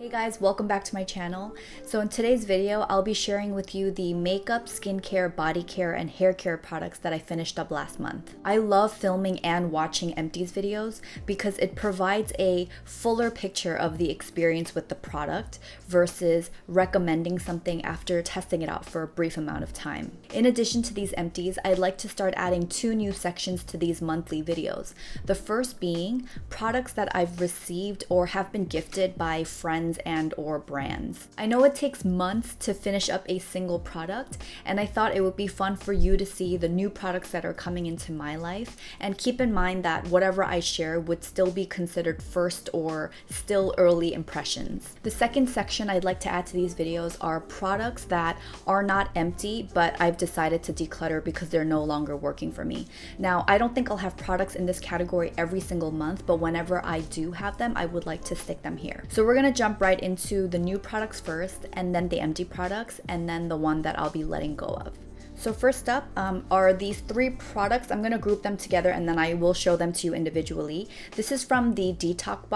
Hey guys, welcome back to my channel. So in today's video, I'll be sharing with you the makeup, skincare, body care, and hair care products that I finished up last month. I love filming and watching Empties videos because it provides a fuller picture of the experience with the product versus recommending something after testing it out for a brief amount of time. In addition to these Empties, I'd like to start adding two new sections to these monthly videos. The first being products that I've received or have been gifted by friends and or brands. I know it takes months to finish up a single product, and I thought it would be fun for you to see the new products that are coming into my life, and keep in mind that whatever I share would still be considered first or still early impressions. The second section I'd like to add to these videos are products that are not empty, but I've decided to declutter because they're no longer working for me. Now, I don't think I'll have products in this category every single month, but whenever I do have them, I would like to stick them here. So we're gonna jump right into the new products first, and then the empty products, and then the one that I'll be letting go of. So first up are these three products. I'm gonna group them together and then I will show them to you individually. This is from the detox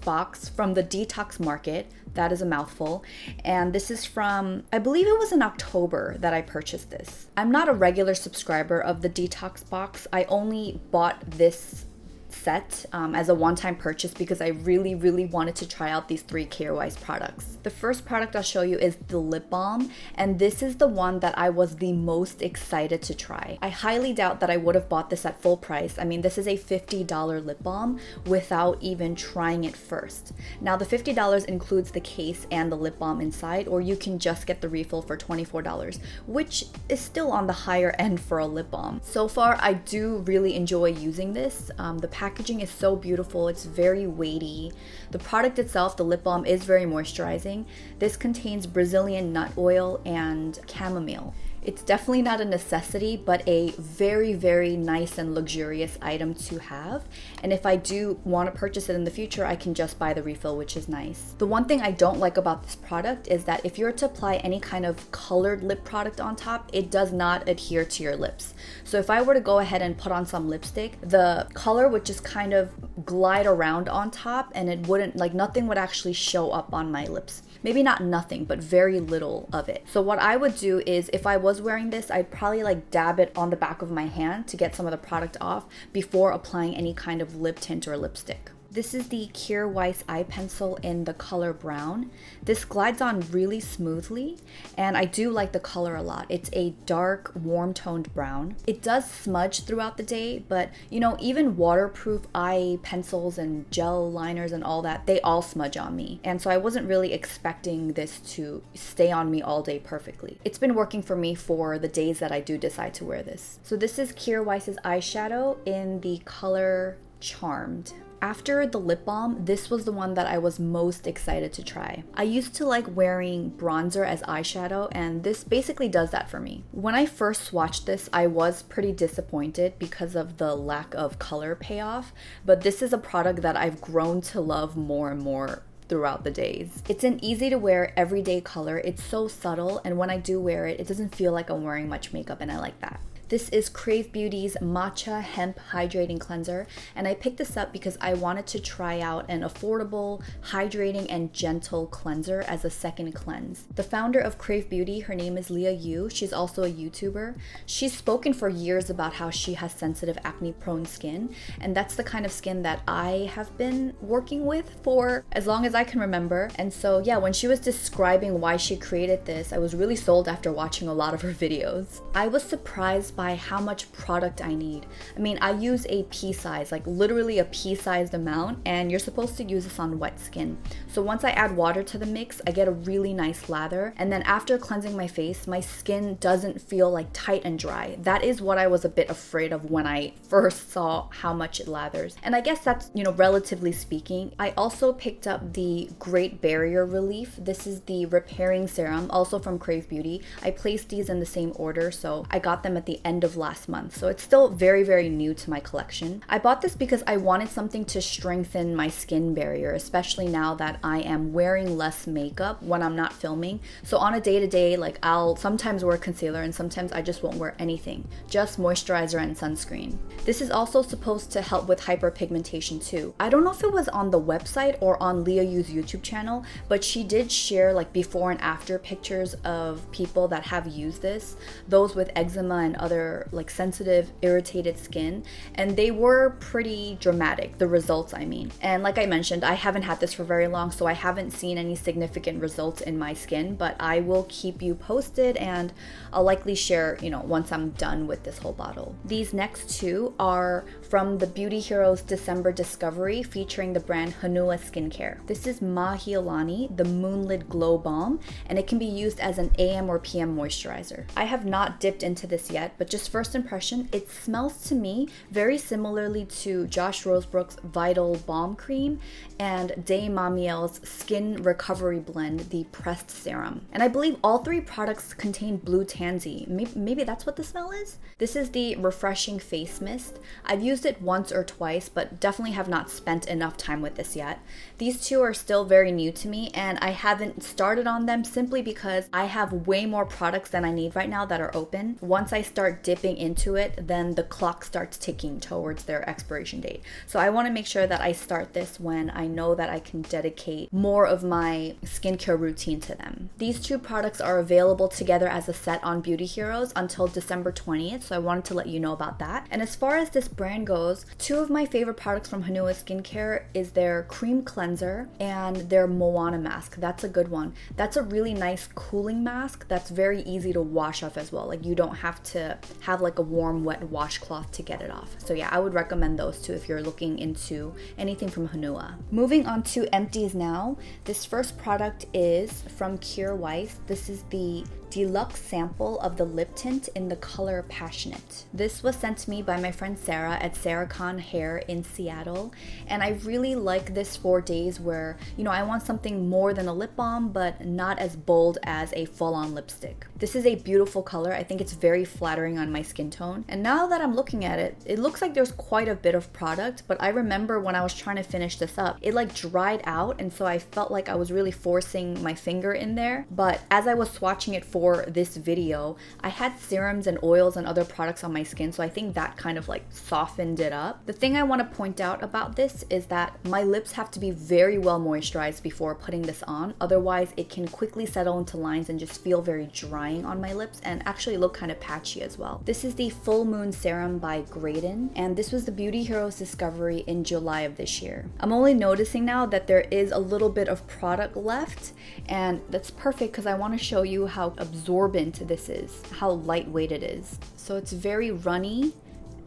box from the Detox Market. That is a mouthful. And this is from, I believe it was in October that I purchased this. I'm not a regular subscriber of the Detox box. I only bought this set as a one-time purchase because I really wanted to try out these three Kjaer Weis products. The first product I'll show you is the lip balm, and this is the one that I was the most excited to try. I highly doubt that I would have bought this at full price. I mean, this is a $50 lip balm without even trying it first. Now, the $50 includes the case and the lip balm inside, or you can just get the refill for $24, which is still on the higher end for a lip balm. So far, I do really enjoy using this. The packaging is so beautiful. It's very weighty. The product itself, the lip balm, is very moisturizing. This contains Brazilian nut oil and chamomile. It's definitely not a necessity, but a very nice and luxurious item to have. And if I do want to purchase it in the future, I can just buy the refill, which is nice. The one thing I don't like about this product is that if you're to apply any kind of colored lip product on top, it does not adhere to your lips. So if I were to go ahead and put on some lipstick, the color would just kind of glide around on top, and it wouldn't, like, nothing would actually show up on my lips. Maybe not nothing, but very little of it. So what I would do is, if I was wearing this, I'd probably like dab it on the back of my hand to get some of the product off before applying any kind of lip tint or lipstick. This is the Kjaer Weis eye pencil in the color brown. This glides on really smoothly, and I do like the color a lot. It's a dark, warm-toned brown. It does smudge throughout the day, but you know, even waterproof eye pencils and gel liners and all that, they all smudge on me. And so I wasn't really expecting this to stay on me all day perfectly. It's been working for me for the days that I do decide to wear this. So this is Kjaer Weis's eyeshadow in the color Charmed. After the lip balm, this was the one that I was most excited to try. I used to like wearing bronzer as eyeshadow, and this basically does that for me. When I first swatched this, I was pretty disappointed because of the lack of color payoff, but this is a product that I've grown to love more and more throughout the days. It's an easy to wear everyday color. It's so subtle, and when I do wear it, it doesn't feel like I'm wearing much makeup, and I like that. This is Krave Beauty's Matcha Hemp Hydrating Cleanser, and I picked this up because I wanted to try out an affordable, hydrating, and gentle cleanser as a second cleanse. The founder of Krave Beauty, her name is LÍhao. She's also a YouTuber. She's spoken for years about how she has sensitive, acne-prone skin, and that's the kind of skin that I have been working with for as long as I can remember. And so yeah, when she was describing why she created this, I was really sold after watching a lot of her videos. I was surprised by how much product I need. I mean, I use a pea size, like literally a pea-sized amount, and you're supposed to use this on wet skin. So once I add water to the mix, I get a really nice lather, and then after cleansing my face, my skin doesn't feel like tight and dry. That is what I was a bit afraid of when I first saw how much it lathers. And I guess that's, you know, relatively speaking. I also picked up the Great Barrier Relief. This is the repairing serum, also from Krave Beauty. I placed these in the same order, so I got them at the end of last month, so it's still very, very new to my collection. I bought this because I wanted something to strengthen my skin barrier, especially now that I am wearing less makeup when I'm not filming. So on a day-to-day, like I'll sometimes wear concealer and sometimes I just won't wear anything, just moisturizer and sunscreen. This is also supposed to help with hyperpigmentation too. I don't know if it was on the website or on LÍhau's YouTube channel, but she did share like before and after pictures of people that have used this, those with eczema and other like sensitive, irritated skin, and they were pretty dramatic, the results I mean. And like I mentioned, I haven't had this for very long, so I haven't seen any significant results in my skin, but I will keep you posted and I'll likely share, once I'm done with this whole bottle. These next two are from the Beauty Heroes December Discovery featuring the brand Honua skincare. This is Māhealani, the Moonlit Glow Balm, and it can be used as an AM or PM moisturizer. I have not dipped into this yet, but just first impression, it smells to me very similarly to Josh Rosebrook's Vital Balm Cream and Mamiel's Skin Recovery Blend, the pressed serum. And I believe all three products contain blue tansy. Maybe that's what the smell is? This is the refreshing face mist. I've used it once or twice, but definitely have not spent enough time with this yet. These two are still very new to me, and I haven't started on them simply because I have way more products than I need right now that are open. Once I start dipping into it, then the clock starts ticking towards their expiration date. So I want to make sure that I start this when I know that I can dedicate more of my skincare routine to them. These two products are available together as a set on Beauty Heroes until December 20th, so I wanted to let you know about that. And as far as this brand goes, two of my favorite products from Honua Skincare is their cream cleanser and their Moana mask. That's a good one. That's a really nice cooling mask that's very easy to wash off as well. Like you don't have to have like a warm wet washcloth to get it off. So yeah, I would recommend those two if you're looking into anything from Honua. Moving on to Empties now. This first product is from Kjaer Weis. This is the deluxe sample of the lip tint in the color Passionate. This was sent to me by my friend Sarah at Sarahcon Hair in Seattle, and I really like this for days where, I want something more than a lip balm, but not as bold as a full-on lipstick. This is a beautiful color. I think it's very flattering on my skin tone, and now that I'm looking at it, it looks like there's quite a bit of product, but I remember when I was trying to finish this up, it like dried out, and so I felt like I was really forcing my finger in there. But as I was swatching it for this video, I had serums and oils and other products on my skin, so I think that kind of like softened it up. The thing I want to point out about this is that my lips have to be very well moisturized before putting this on, otherwise it can quickly settle into lines and just feel very drying on my lips and actually look kind of patchy as well. This is the Fullmoon serum by Graydon, and this was the Beauty Heroes Discovery in July of this year. I'm only noticing now that there is a little bit of product left, and that's perfect because I want to show you how absorbent this is, how lightweight it is. So it's very runny,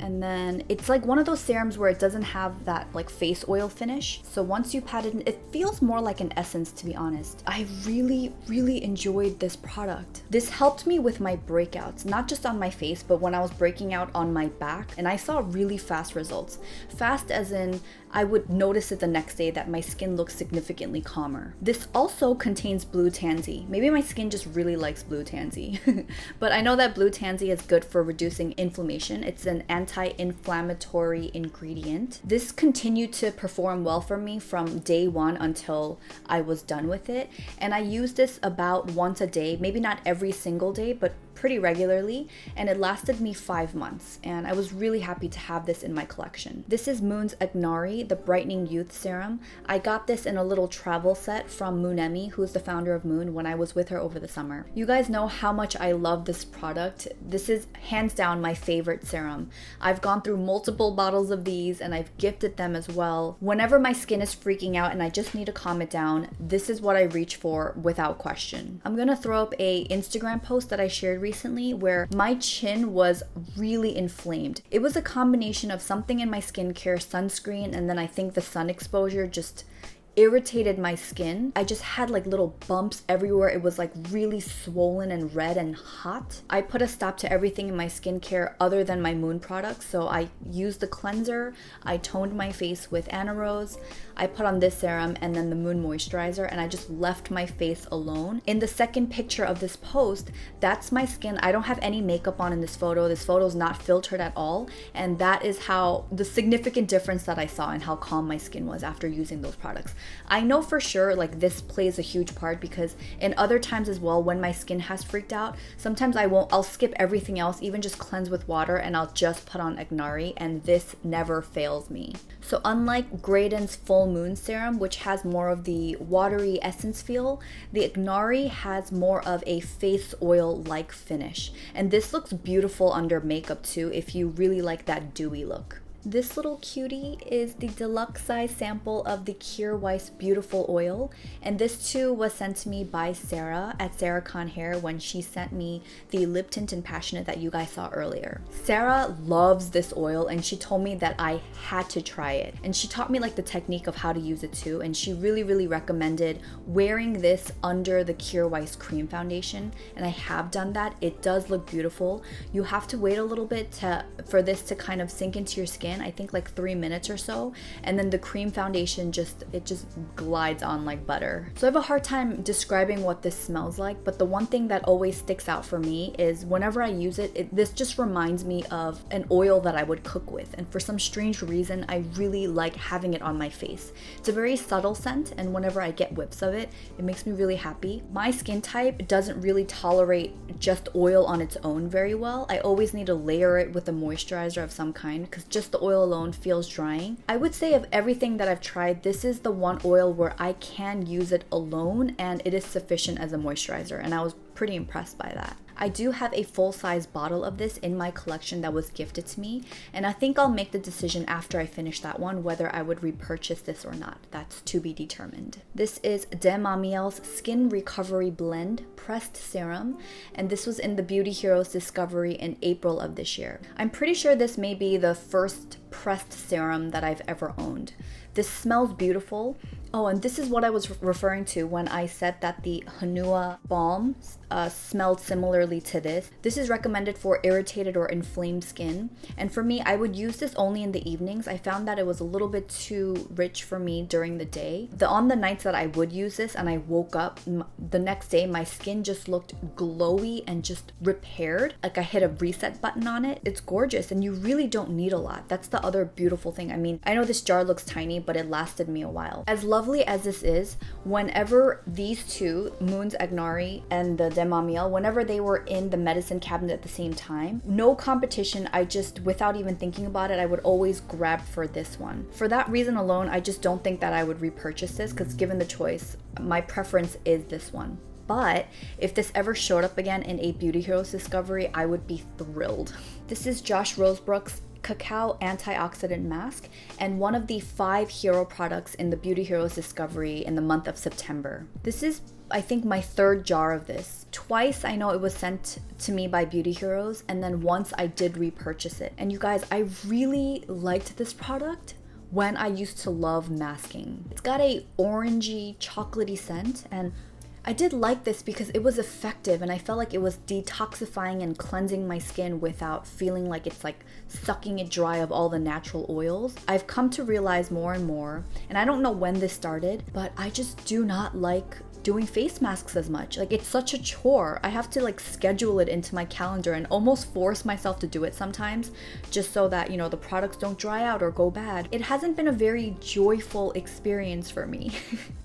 and then it's like one of those serums where it doesn't have that like face oil finish. So once you pat it in, it feels more like an essence, to be honest. I really enjoyed this product. This helped me with my breakouts, not just on my face, but when I was breaking out on my back, and I saw really fast results. Fast as in I would notice it the next day that my skin looks significantly calmer. This also contains blue tansy. Maybe my skin just really likes blue tansy. But I know that blue tansy is good for reducing inflammation. It's an anti-inflammatory ingredient. This continued to perform well for me from day one until I was done with it. And I use this about once a day, maybe not every single day, but pretty regularly, and it lasted me 5 months, and I was really happy to have this in my collection. This is MÖN Aknari, the Brightening Youth Serum. I got this in a little travel set from MÖN, who's the founder of MÖN, when I was with her over the summer. You guys know how much I love this product. This is hands down my favorite serum. I've gone through multiple bottles of these, and I've gifted them as well. Whenever my skin is freaking out and I just need to calm it down, this is what I reach for without question. I'm gonna throw up a Instagram post that I shared recently where my chin was really inflamed. It was a combination of something in my skincare, sunscreen, and then I think the sun exposure just irritated my skin. I just had like little bumps everywhere. It was like really swollen and red and hot. I put a stop to everything in my skincare other than my MÖN products. So I used the cleanser, I toned my face with Anna Rose, I put on this serum and then the MØN moisturizer, and I just left my face alone. In the second picture of this post, that's my skin. I don't have any makeup on in this photo. This photo is not filtered at all, and that is how the significant difference that I saw and how calm my skin was after using those products. I know for sure like this plays a huge part, because in other times as well, when my skin has freaked out, sometimes I'll skip everything else, even just cleanse with water, and I'll just put on Aknari, and this never fails me. So unlike Graydon's Fullmoon serum, which has more of the watery essence feel, the Aknari has more of a face oil-like finish. And this looks beautiful under makeup too, if you really like that dewy look. This little cutie is the deluxe size sample of the Kjaer Weis Beautiful Oil, and this too was sent to me by Sarah at Sarah Con Hair when she sent me the lip tint in Passionate that you guys saw earlier. Sarah loves this oil, and she told me that I had to try it, and she taught me like the technique of how to use it too, and she really recommended wearing this under the Kjaer Weis cream foundation, and I have done that. It does look beautiful. You have to wait a little bit for this to kind of sink into your skin. I think like 3 minutes or so, and then the cream foundation just glides on like butter. So I have a hard time describing what this smells like, but the one thing that always sticks out for me is whenever I use it, this just reminds me of an oil that I would cook with, and for some strange reason I really like having it on my face. It's a very subtle scent, and whenever I get whiffs of it, it makes me really happy. My skin type doesn't really tolerate just oil on its own very well. I always need to layer it with a moisturizer of some kind, because just the oil alone feels drying. I would say of everything that I've tried, this is the one oil where I can use it alone and it is sufficient as a moisturizer, and I was pretty impressed by that. I do have a full-size bottle of this in my collection that was gifted to me, and I think I'll make the decision after I finish that one whether I would repurchase this or not. That's to be determined. This is Mamiel's Skin Recovery Blend Pressed Serum, and this was in the Beauty Heroes Discovery in April of this year. I'm pretty sure this may be the first pressed serum that I've ever owned. This smells beautiful. Oh, and this is what I was referring to when I said that the Honua balm smelled similarly to this. This is recommended for irritated or inflamed skin, and for me, I would use this only in the evenings. I found that it was a little bit too rich for me during the day. On the nights that I would use this and I woke up the next day, my skin just looked glowy and just repaired, like I hit a reset button on it. It's gorgeous, and you really don't need a lot. That's the other beautiful thing. I mean, I know this jar looks tiny, but it lasted me a while. As lovely as this is, whenever these two, MÖN's Aknari and the Mamiel, whenever they were in the medicine cabinet at the same time, no competition, I just, without even thinking about it, I would always grab for this one. For that reason alone, I just don't think that I would repurchase this, because given the choice, my preference is this one. But if this ever showed up again in a Beauty Heroes Discovery, I would be thrilled. This is Josh Rosebrook's Cacao Antioxidant Mask, and one of the 5 hero products in the Beauty Heroes Discovery in the month of September. This is, I think, my 3rd jar of this. Twice I know it was sent to me by Beauty Heroes, and then once I did repurchase it. And you guys, I really liked this product when I used to love masking. It's got a orangey, chocolatey scent, and I did like this because it was effective, and I felt like it was detoxifying and cleansing my skin without feeling like it's like sucking it dry of all the natural oils. I've come to realize more and more, and I don't know when this started, but I just do not like doing face masks as much. Like, it's such a chore. I have to like schedule it into my calendar and almost force myself to do it sometimes, just so that, you know, the products don't dry out or go bad. It hasn't been a very joyful experience for me.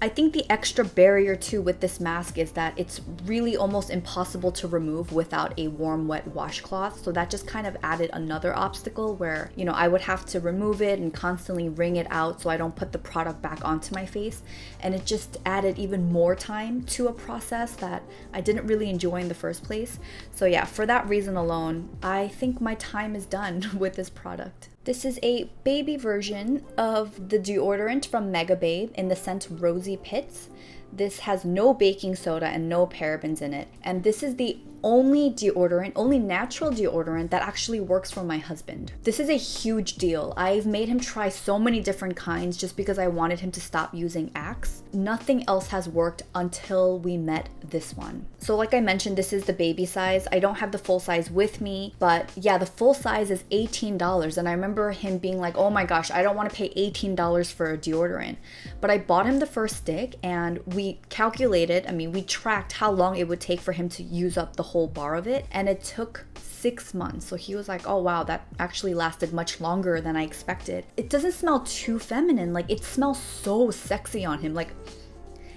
I think the extra barrier too with this mask is that it's really almost impossible to remove without a warm, wet washcloth. So that just kind of added another obstacle where, you know, I would have to remove it and constantly wring it out so I don't put the product back onto my face. And it just added even more time to a process that I didn't really enjoy in the first place. So yeah, for that reason alone, I think my time is done with this product. This is a baby version of the deodorant from Mega Babe in the scent Rosy Pits. This has no baking soda and no parabens in it. And this is the only deodorant, only natural deodorant that actually works for my husband. This is a huge deal. I've made him try so many different kinds just because I wanted him to stop using Axe. Nothing else has worked until we met this one. So like I mentioned, this is the baby size. I don't have the full size with me, but yeah, the full size is $18. And I remember him being like, oh my gosh, I don't want to pay $18 for a deodorant. But I bought him the first stick and we calculated, we tracked how long it would take for him to use up the whole bar of it, and it took 6 months. So he was like, oh wow, that actually lasted much longer than I expected. It doesn't smell too feminine, like it smells so sexy on him. Like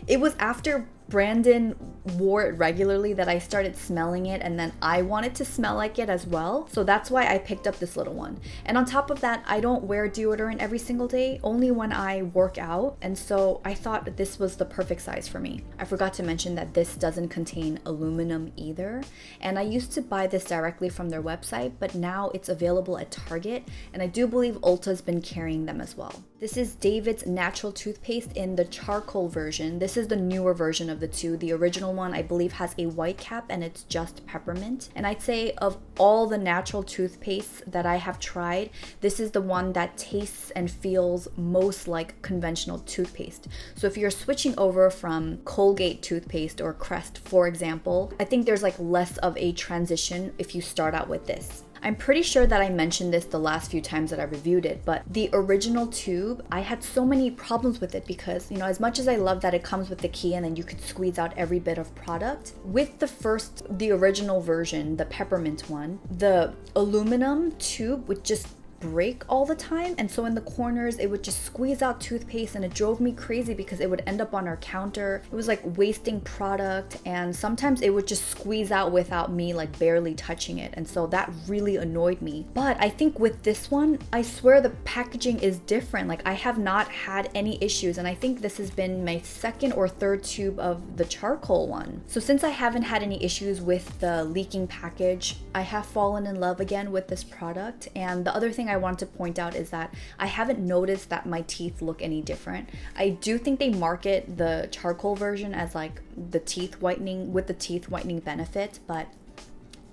it was after Brandon wore it regularly that I started smelling it, and then I wanted to smell like it as well. So that's why I picked up this little one. And on top of that, I don't wear deodorant every single day, only when I work out. And so I thought that this was the perfect size for me. I forgot to mention that this doesn't contain aluminum either. And I used to buy this directly from their website, but now it's available at Target. And I do believe Ulta's been carrying them as well. This is David's natural toothpaste in the charcoal version. This is the newer version of the two. The original one, I believe, has a white cap and it's just peppermint. And I'd say of all the natural toothpastes that I have tried, this is the one that tastes and feels most like conventional toothpaste. So if you're switching over from Colgate toothpaste or Crest, for example, I think there's like less of a transition if you start out with this. I'm pretty sure that I mentioned this the last few times that I reviewed it, but the original tube, I had so many problems with it because, as much as I love that it comes with the key and then you could squeeze out every bit of product, with the original version, the peppermint one, the aluminum tube would just break all the time, and so in the corners it would just squeeze out toothpaste, and it drove me crazy because it would end up on our counter. It was like wasting product, and sometimes it would just squeeze out without me like barely touching it, and so that really annoyed me. But I think with this one, I swear the packaging is different. Like I have not had any issues, and I think this has been my second or third tube of the charcoal one. So since I haven't had any issues with the leaking package, I have fallen in love again with this product. And the other thing I want to point out is that I haven't noticed that my teeth look any different. I do think they market the charcoal version as like the teeth whitening with the teeth whitening benefit, but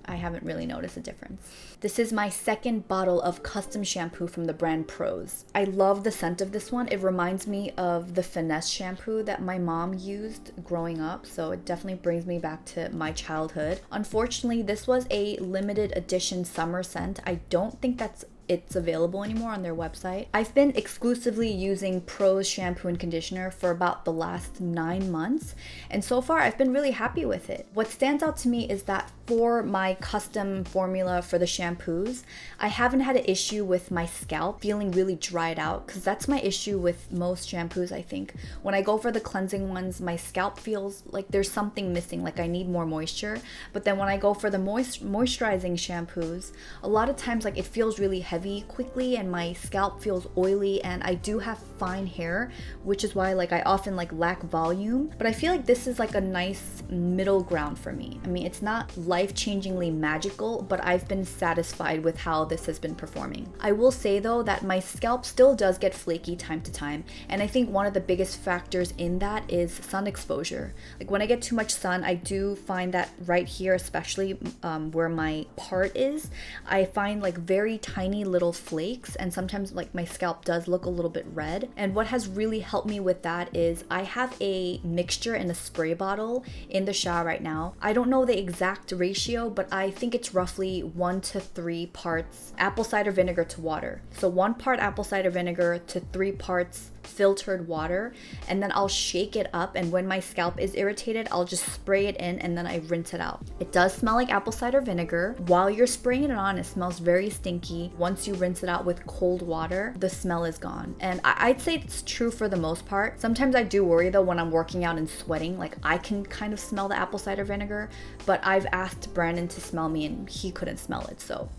I haven't really noticed a difference. This is my second bottle of custom shampoo from the brand Prose. I love the scent of this one. It reminds me of the Finesse shampoo that my mom used growing up, so it definitely brings me back to my childhood. Unfortunately, this was a limited edition summer scent. I don't think it's available anymore on their website. I've been exclusively using Prose shampoo and conditioner for about the last 9 months, and so far I've been really happy with it. What stands out to me is that for my custom formula for the shampoos, I haven't had an issue with my scalp feeling really dried out, because that's my issue with most shampoos. I think when I go for the cleansing ones, my scalp feels like there's something missing, like I need more moisture. But then when I go for the moisturizing shampoos, a lot of times like it feels really heavy quickly and my scalp feels oily, and I do have fine hair, which is why like I often like lack volume. But I feel like this is like a nice middle ground for me. I mean, it's not life-changingly magical, but I've been satisfied with how this has been performing. I will say though that my scalp still does get flaky time to time, and I think one of the biggest factors in that is sun exposure. Like when I get too much sun, I do find that right here, especially where my part is, I find like very tiny little flakes, and sometimes like my scalp does look a little bit red. And what has really helped me with that is I have a mixture in a spray bottle in the shower right now. I don't know the exact ratio, but I think it's roughly 1 to 3 parts apple cider vinegar to water. So 1 part apple cider vinegar to 3 parts filtered water, and then I'll shake it up, and when my scalp is irritated, I'll just spray it in and then I rinse it out. It does smell like apple cider vinegar. While you're spraying it on, it smells very stinky. Once you rinse it out with cold water, the smell is gone. And I'd say it's true for the most part. Sometimes I do worry though when I'm working out and sweating, like I can kind of smell the apple cider vinegar, but I've asked Brandon to smell me and he couldn't smell it, so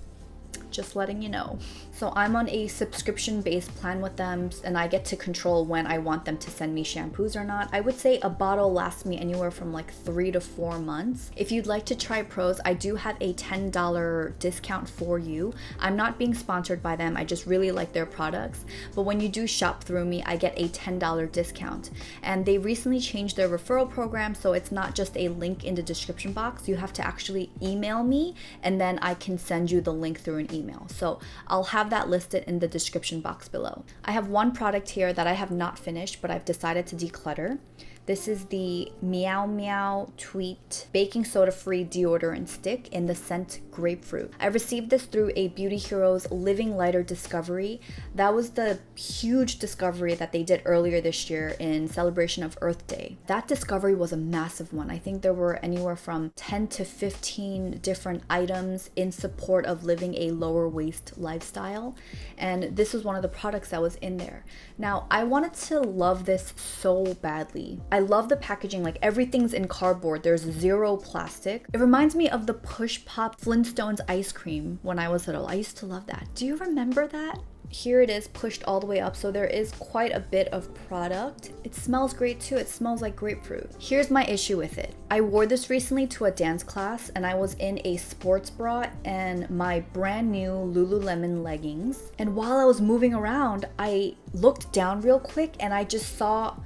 just letting you know. So I'm on a subscription-based plan with them, and I get to control when I want them to send me shampoos or not. I would say a bottle lasts me anywhere from like 3 to 4 months. If you'd like to try Pros, I do have a $10 discount for you. I'm not being sponsored by them, I just really like their products. But when you do shop through me, I get a $10 discount. And they recently changed their referral program, so it's not just a link in the description box. You have to actually email me, and then I can send you the link through an email. So I'll have that listed in the description box below. I have one product here that I have not finished, but I've decided to declutter. This is the Meow Tweet Baking Soda Free Deodorant Stick in the scent Grapefruit. I received this through a Beauty Heroes Living Lighter discovery. That was the huge discovery that they did earlier this year in celebration of Earth Day. That discovery was a massive one. I think there were anywhere from 10 to 15 different items in support of living a lower waste lifestyle. And this was one of the products that was in there. Now, I wanted to love this so badly. I love the packaging, like everything's in cardboard. There's zero plastic. It reminds me of the Push Pop Flintstones ice cream when I was little. I used to love that. Do you remember that? Here it is pushed all the way up, so there is quite a bit of product. It smells great too. It smells like grapefruit. Here's my issue with it. I wore this recently to a dance class, and I was in a sports bra and my brand new Lululemon leggings. And while I was moving around, I looked down real quick and I just saw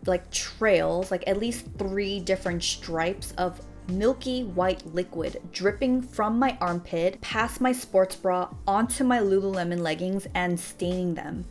like trails, like at least 3 different stripes of milky white liquid dripping from my armpit past my sports bra onto my Lululemon leggings and staining them.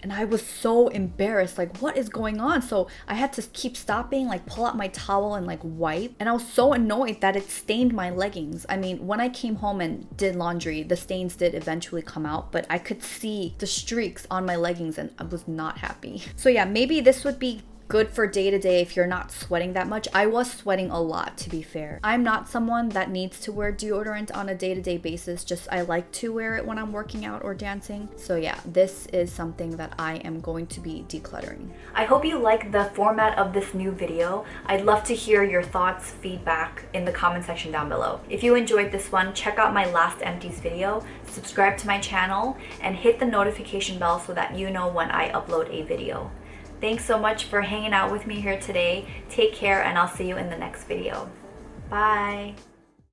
And I was so embarrassed, like what is going on? So I had to keep stopping, like pull out my towel and like wipe. And I was so annoyed that it stained my leggings. I mean, when I came home and did laundry, the stains did eventually come out, but I could see the streaks on my leggings and I was not happy. So yeah, maybe this would be good for day to day if you're not sweating that much. I was sweating a lot, to be fair. I'm not someone that needs to wear deodorant on a day-to-day basis, just I like to wear it when I'm working out or dancing. So yeah, this is something that I am going to be decluttering. I hope you like the format of this new video. I'd love to hear your thoughts, feedback in the comment section down below. If you enjoyed this one, check out my last Empties video, subscribe to my channel, and hit the notification bell so that you know when I upload a video. Thanks so much for hanging out with me here today. Take care, and I'll see you in the next video. Bye.